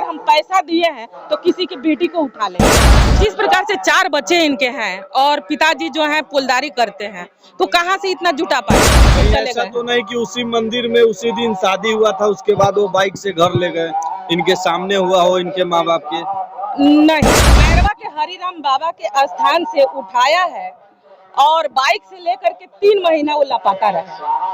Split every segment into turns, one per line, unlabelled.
अगर हम पैसा दिए हैं तो किसी की बेटी को उठा ले। जिस प्रकार से 4 बच्चे इनके हैं और पिताजी जो हैं पुलदारी करते हैं, तो कहाँ से इतना जुटा पाए?
ऐसा तो नहीं कि उसी मंदिर में उसी दिन शादी हुआ था, उसके बाद वो बाइक से घर ले गए, इनके सामने हुआ हो इनके माँ बाप के?
नहीं, मैरवा के हरिराम बाबा के स्थान से उठाया है और बाइक से लेकर के 3 महीना वो लापता रहे।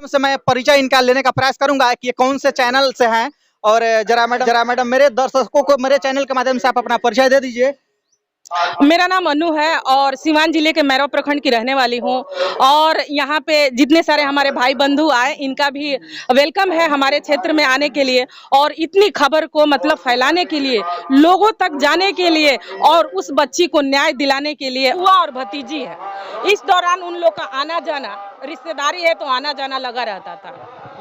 से मैं परिचय इनका लेने का प्रयास करूंगा कि ये कौन से चैनल से हैं। और जरा मैडम मेरे दर्शकों को मेरे चैनल के माध्यम से आप अपना परिचय दे दीजिए।
मेरा नाम अनु है और सीवान जिले के मैरवा प्रखंड की रहने वाली हूँ और यहाँ पे जितने सारे हमारे भाई बंधु आए इनका भी वेलकम है हमारे क्षेत्र में आने के लिए और इतनी खबर को मतलब फैलाने के लिए, लोगों तक जाने के लिए और उस बच्ची को न्याय दिलाने के लिए। हुआ और भतीजी है, इस दौरान उन लोग का आना जाना, रिश्तेदारी है तो आना जाना लगा रहता था।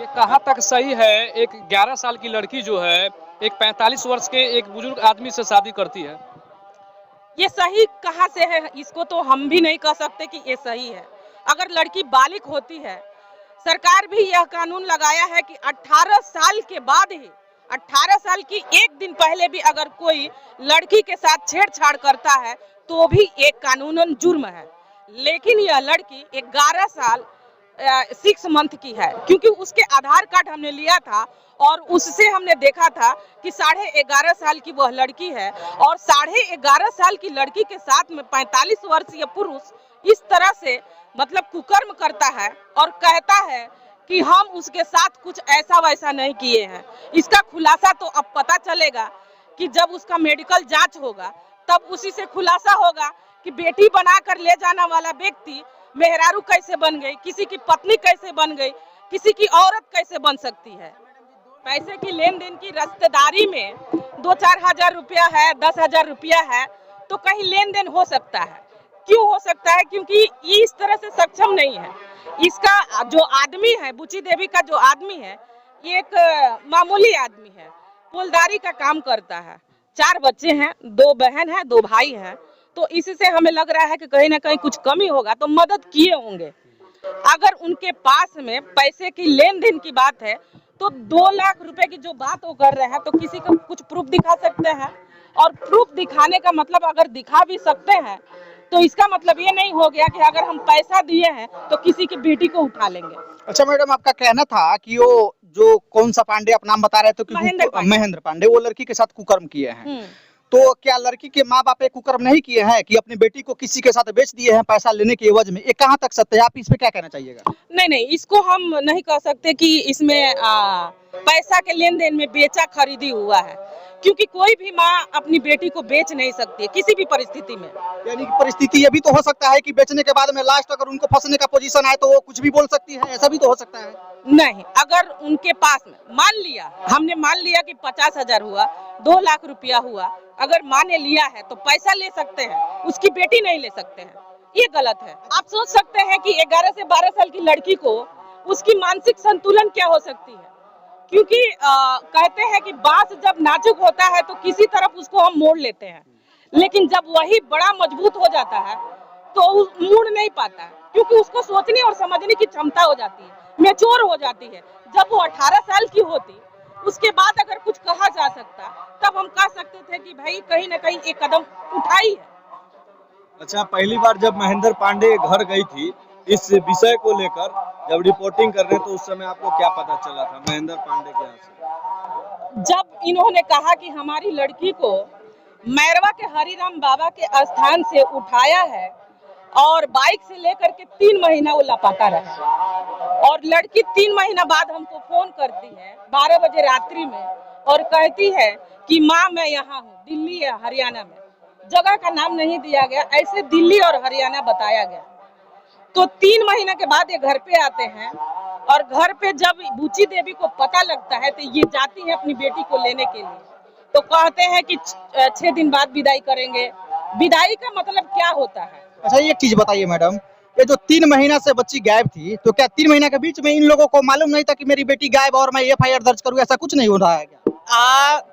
ये कहाँ तक सही है? एक 11 साल की लड़की जो है एक 45 वर्ष के एक बुजुर्ग आदमी से शादी करती है।
ये सही कहाँ से है, इसको तो हम भी नहीं कह सकते कि ये सही है। अगर लड़की बालिग होती है, सरकार भी यह कानून लगाया है कि 18 साल के बाद ही, 18 साल की एक दिन पहले भी अगर कोई लड़की के साथ छेड़छाड़ करता है तो भी एक कानूनन जुर्म है। लेकिन यह लड़की 11 साल 6 मंथ की है, क्योंकि उसके आधार कार्ड हमने लिया था और उससे हमने देखा था कि 11.5 साल की वह लड़की है और 11.5 साल की लड़की के साथ में 45 वर्षीय पुरुष इस तरह से मतलब कुकर्म करता है और कहता है कि हम उसके साथ कुछ ऐसा वैसा नहीं किए हैं। इसका खुलासा तो अब पता चलेगा कि जब उसका मेडिकल जांच होगा तब उसी से खुलासा होगा कि बेटी बनाकर ले जाने वाला व्यक्ति मेहरारू कैसे बन गई, किसी की पत्नी कैसे बन गई, किसी की औरत कैसे बन सकती है। पैसे की लेन देन की रिश्तेदारी में 2-4 हजार रुपया है, 10,000 रुपया है तो कहीं लेन देन हो सकता है। क्यों हो सकता है? क्योंकि इस तरह से सक्षम नहीं है। इसका जो आदमी है, बुची देवी का जो आदमी है, एक मामूली आदमी है, पुलदारी का काम करता है। 4 बच्चे हैं, 2 बहन है, 2 भाई हैं, तो इससे हमें लग रहा है कि कहीं ना कहीं कुछ कमी होगा तो मदद किए होंगे। अगर उनके पास में पैसे की लेन देन की बात है तो 2 लाख रुपए की जो बात वो कर रहे हैं तो किसी को कुछ प्रूफ दिखा सकते हैं और प्रूफ दिखाने का मतलब अगर दिखा भी सकते हैं तो इसका मतलब ये नहीं हो गया कि अगर हम पैसा दिए हैं तो किसी की बेटी को उठा लेंगे।
अच्छा मैडम, आपका कहना था कि वो जो कौन सा पांडे आप नाम बता रहे थे कि महेंद्र पांडे वो लड़की के साथ कुकर्म किए हैं, तो क्या लड़की के माँ बाप कुकर्म नहीं किए हैं कि अपनी बेटी को किसी के साथ बेच दिए हैं पैसा लेने के एवज में? ये कहाँ तक सत्य है? आप इस पे क्या कहना चाहिएगा?
नहीं, इसको हम नहीं कह सकते कि इसमें पैसा के लेन देन में बेचा खरीदी हुआ है, क्योंकि कोई भी माँ अपनी बेटी को बेच नहीं सकती किसी भी परिस्थिति में।
यानी कि परिस्थिति ये भी तो हो सकता है कि बेचने के बाद में लास्ट अगर उनको फंसने का पोजीशन आए तो वो कुछ भी बोल सकती है, ऐसा भी तो हो सकता है।
नहीं, अगर उनके पास में हमने मान लिया कि 50,000 हुआ, 2 लाख रुपया हुआ, अगर माँ ने लिया है तो पैसा ले सकते हैं, उसकी बेटी नहीं ले सकते हैं, ये गलत है। आप सोच सकते हैं कि 11 से 12 साल की लड़की को उसकी मानसिक संतुलन क्या हो सकती है, क्योंकि कहते हैं कि बांस जब नाजुक होता है तो किसी तरफ उसको हम मोड़ लेते हैं, लेकिन जब वही बड़ा मजबूत हो जाता है तो मुड़ नहीं पाता है, क्योंकि उसको सोचने और समझने की क्षमता हो जाती है, मैच्योर हो जाती है। जब वो 18 साल की होती उसके बाद अगर कुछ कहा जा सकता तब हम कह सकते थे कि भाई कहीं ना कहीं एक कदम उठाई है।
अच्छा, पहली बार जब महेंद्र पांडे घर गई थी इस विषय को लेकर, जब रिपोर्टिंग कर रहे तो उस समय आपको क्या पता चला था महेंद्र पांडे के यहाँ से?
जब इन्होंने कहा कि हमारी लड़की को मैरवा के हरिराम बाबा के स्थान से उठाया है और बाइक से लेकर के 3 महीना वो लापता रहा और लड़की 3 महीना बाद हमको फोन करती है 12 बजे रात्रि में और कहती है कि माँ मैं यहाँ हूँ, दिल्ली या हरियाणा में, जगह का नाम नहीं दिया गया, ऐसे दिल्ली और हरियाणा बताया गया। तो 3 महीने के बाद ये घर पे आते हैं और घर पे जब बुची देवी को पता लगता है तो ये जाती है अपनी बेटी को लेने के लिए, तो कहते हैं कि 6 दिन बाद विदाई करेंगे। विदाई का मतलब क्या होता है?
अच्छा, एक चीज बताइए मैडम, ये जो 3 महीना से बच्ची गायब थी, तो क्या 3 महीना के बीच में इन लोगों को मालूम नहीं था कि मेरी बेटी गायब और मैं FIR दर्ज करूँ, ऐसा कुछ नहीं हो रहा है क्या?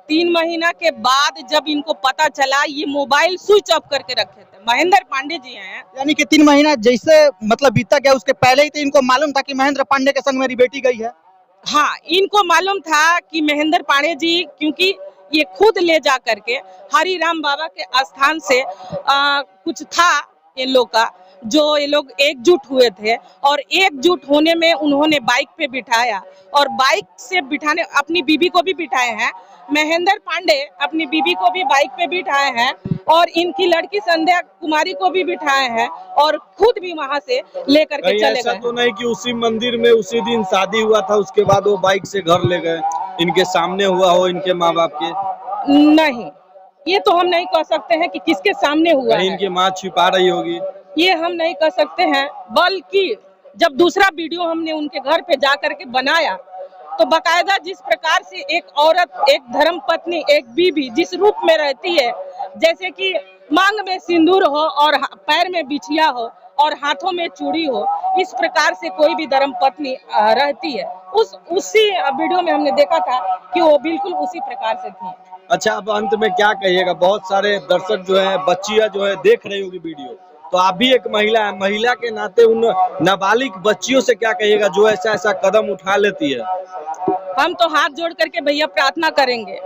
3 महीना के बाद जब इनको पता चला, ये मोबाइल स्विच ऑफ करके रखे थे, महेंद्र पांडे जी हैं।
यानी कि 3 महीना जैसे मतलब बीता गया उसके पहले ही तो इनको मालूम था कि महेंद्र पांडे के संग मेरी बेटी गई है।
हाँ, इनको मालूम था कि महेंद्र पांडे जी, क्योंकि ये खुद ले जा करके हरि राम बाबा के स्थान से कुछ था इन लोग का, जो ये लोग एकजुट हुए थे और एकजुट होने में उन्होंने बाइक पे बिठाया और बाइक से बिठाने अपनी बीबी को भी बिठाए हैं। महेंद्र पांडे अपनी बीबी को भी बाइक पे बिठाए हैं और इनकी लड़की संध्या कुमारी को भी बिठाए हैं और खुद भी वहां से लेकर के चले
ऐसा
गए।
तो नहीं कि उसी मंदिर में उसी दिन शादी हुआ था, उसके बाद वो बाइक से घर ले गए, इनके सामने हुआ हो इनके माँ बाप के?
नहीं, ये तो हम नहीं कह सकते हैं कि किसके सामने हुआ है।
इनकी माँ छिपा रही होगी,
ये हम नहीं कह सकते हैं। बल्कि जब दूसरा वीडियो हमने उनके घर पे जा करके बनाया तो बकायदा जिस प्रकार से एक औरत, एक धर्म पत्नी, एक बीवी जिस रूप में रहती है, जैसे कि मांग में सिंदूर हो और पैर में बिछिया हो और हाथों में चूड़ी हो, इस प्रकार से कोई भी धर्म पत्नी रहती है, उसी वीडियो में हमने देखा था कि वो बिल्कुल उसी प्रकार से थी।
अच्छा, अब अंत में क्या कहिएगा? बहुत सारे दर्शक जो है, बच्चियां जो है देख रही होगी वीडियो, तो आप भी एक महिला है, महिला के नाते उन नाबालिग बच्चियों से क्या कहिएगा जो ऐसा ऐसा कदम उठा लेती है?
हम तो हाथ जोड़ करके भैया प्रार्थना करेंगे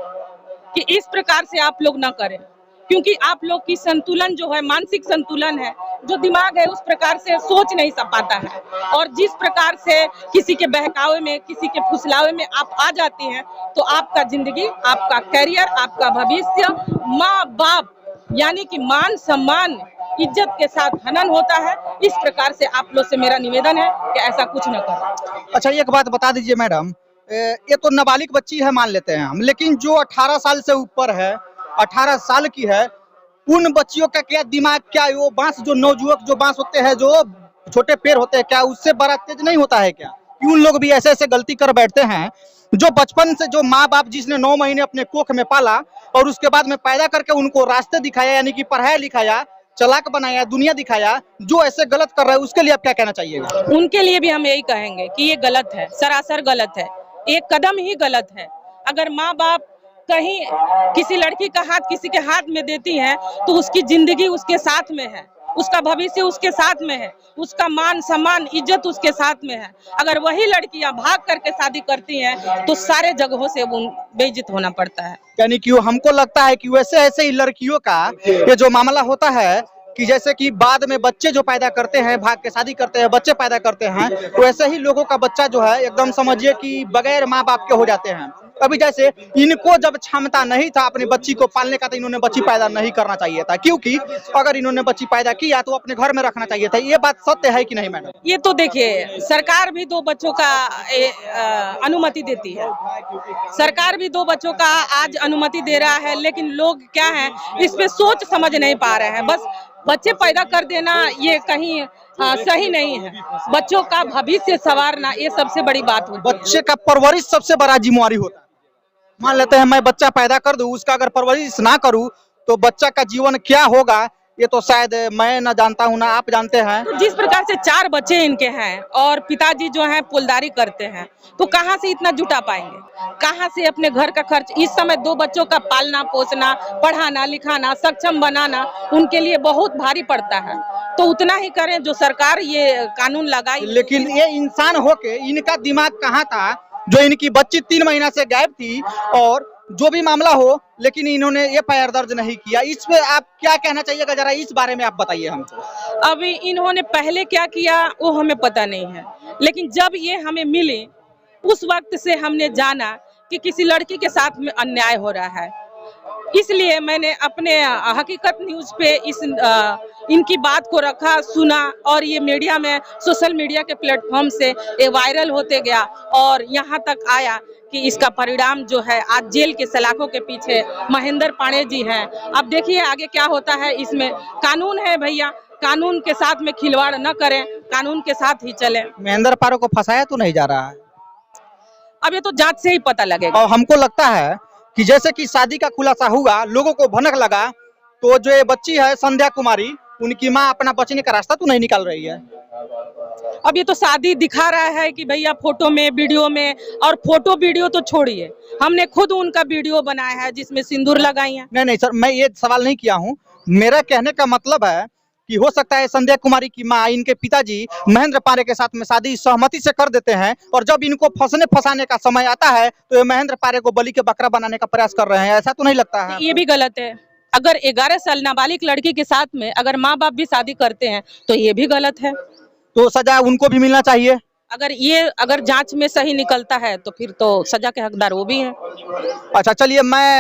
कि इस प्रकार से आप लोग ना करें, क्योंकि आप लोग की संतुलन जो है, मानसिक संतुलन है, जो दिमाग है, उस प्रकार से सोच नहीं पाता है और जिस प्रकार से किसी के बहकावे में, किसी के फुसलावे में आप आ जाती हैं तो आपका जिंदगी, आपका करियर, आपका भविष्य, माँ बाप यानी कि मान सम्मान, इज्जत के साथ हनन होता है। इस प्रकार से आप लोग से मेरा निवेदन है कि ऐसा कुछ न करें।
अच्छा, एक बात बता दीजिए मैडम, ये तो नाबालिग बच्ची है मान लेते हैं हम, लेकिन जो 18 साल से ऊपर है, 18 साल की है, उन बच्चियों का क्या दिमाग, क्या वो बांस, जो नवजुवक जो बांस होते हैं, जो छोटे पेड़ होते हैं, क्या उससे बड़ा तेज नहीं होता है क्या? उन लोग भी ऐसे ऐसे गलती कर बैठते हैं जो बचपन से, जो माँ बाप जिसने 9 महीने अपने कोख में पाला और उसके बाद में पैदा करके उनको रास्ते दिखाया, यानी कि पढ़ाया लिखाया, चालाक बनाया, दुनिया दिखाया, जो ऐसे गलत कर रहा है उसके लिए आप क्या कहना चाहिएगा?
उनके लिए भी हम यही कहेंगे कि ये गलत है, सरासर गलत है, एक कदम ही गलत है। अगर माँ बाप कहीं किसी लड़की का हाथ किसी के हाथ में देती हैं तो उसकी जिंदगी उसके साथ में है, उसका भविष्य उसके साथ में है, उसका मान सम्मान, इज्जत उसके साथ में है। अगर वही लड़कियां भाग करके शादी करती हैं तो सारे जगहों से बेइज्जत होना पड़ता है।
यानी कि हमको लगता है कि वैसे ऐसे ही लड़कियों का ये जो मामला होता है कि जैसे कि बाद में बच्चे जो पैदा करते हैं, भाग के शादी करते हैं, बच्चे पैदा करते हैं, तो ऐसे ही लोगों का बच्चा जो है एकदम समझिए कि बगैर माँ बाप के हो जाते हैं। अभी जैसे इनको जब क्षमता नहीं था अपनी बच्ची को पालने का, तो इन्होंने बच्ची पैदा नहीं करना चाहिए था, क्योंकि अगर इन्होंने बच्ची पैदा किया तो अपने घर में रखना चाहिए था। ये बात सत्य है कि नहीं मैडम?
ये तो देखिए, सरकार भी 2 बच्चों का अनुमति देती है, सरकार भी 2 बच्चों का आज अनुमति दे रहा है, लेकिन लोग क्या है, इस पे सोच समझ नहीं पा रहे हैं। बस बच्चे पैदा कर देना ये कहीं सही नहीं है। बच्चों का भविष्य संवारना ये सबसे बड़ी बात होती है।
बच्चे का परवरिश सबसे बड़ा जिम्मेवारी होता है। मान लेते हैं मैं बच्चा पैदा कर दूं, उसका अगर परवरिश ना करूं तो बच्चा का जीवन क्या होगा ये तो शायद मैं ना जानता हूं, ना आप जानते हैं।
तो जिस प्रकार से 4 बच्चे इनके हैं और पिताजी जो हैं पुलदारी करते हैं, तो कहां से इतना जुटा पाएंगे, कहां से अपने घर का खर्च? इस समय 2 बच्चों का पालना पोसना, पढ़ाना लिखाना, सक्षम बनाना उनके लिए बहुत भारी पड़ता है। तो उतना ही करें जो सरकार ये कानून लगाई।
लेकिन ये इंसान होके इनका दिमाग कहाँ था जो इनकी बच्ची 3 महीना से गायब थी, और जो भी मामला हो लेकिन इन्होंने एफआईआर दर्ज नहीं किया। इस पे आप क्या कहना चाहिएगा, जरा इस बारे में आप बताइए हमको।
अभी इन्होंने पहले क्या किया वो हमें पता नहीं है, लेकिन जब ये हमें मिले उस वक्त से हमने जाना कि किसी लड़की के साथ में अन्याय हो रहा है। इसलिए मैंने अपने हकीकत न्यूज पे इनकी बात को रखा, सुना, और ये मीडिया में, सोशल मीडिया के प्लेटफॉर्म से ये वायरल होते गया और यहाँ तक आया कि इसका परिणाम जो है आज जेल के सलाखों के पीछे महेंद्र पांडे जी हैं। अब देखिए आगे क्या होता है। इसमें कानून है भैया, कानून के साथ में खिलवाड़ न करें, कानून के साथ ही चलें।
महेंद्र पांडे को फंसाया तो नहीं जा रहा है?
अब ये तो जांच से ही पता लगेगा।
और हमको लगता है कि जैसे कि शादी का खुलासा हुआ, लोगों को भनक लगा, तो जो ये बच्ची है संध्या कुमारी, उनकी माँ अपना बचने का रास्ता तो नहीं निकाल रही है।
अब ये तो शादी दिखा रहा है कि भैया फोटो में, वीडियो में, और फोटो वीडियो तो छोड़िए, हमने खुद उनका वीडियो बनाया है जिसमें सिंदूर लगाई है।
नहीं सर, मैं ये सवाल नहीं किया हूँ। मेरा कहने का मतलब है कि हो सकता है संध्या कुमारी की मां इनके पिताजी महेंद्र पांडे के साथ में शादी सहमति से कर देते हैं और जब इनको फंसाने का समय आता है तो ये महेंद्र पांडे को बलि के बकरा बनाने का प्रयास कर रहे हैं, ऐसा तो नहीं लगता है?
ये भी गलत है। अगर 11 साल नाबालिग लड़की के साथ में अगर माँ बाप भी शादी करते हैं तो ये भी गलत है।
तो सजा उनको भी मिलना चाहिए।
अगर जांच में सही निकलता है तो फिर तो सजा के हकदार वो भी हैं।
अच्छा चलिए, मैं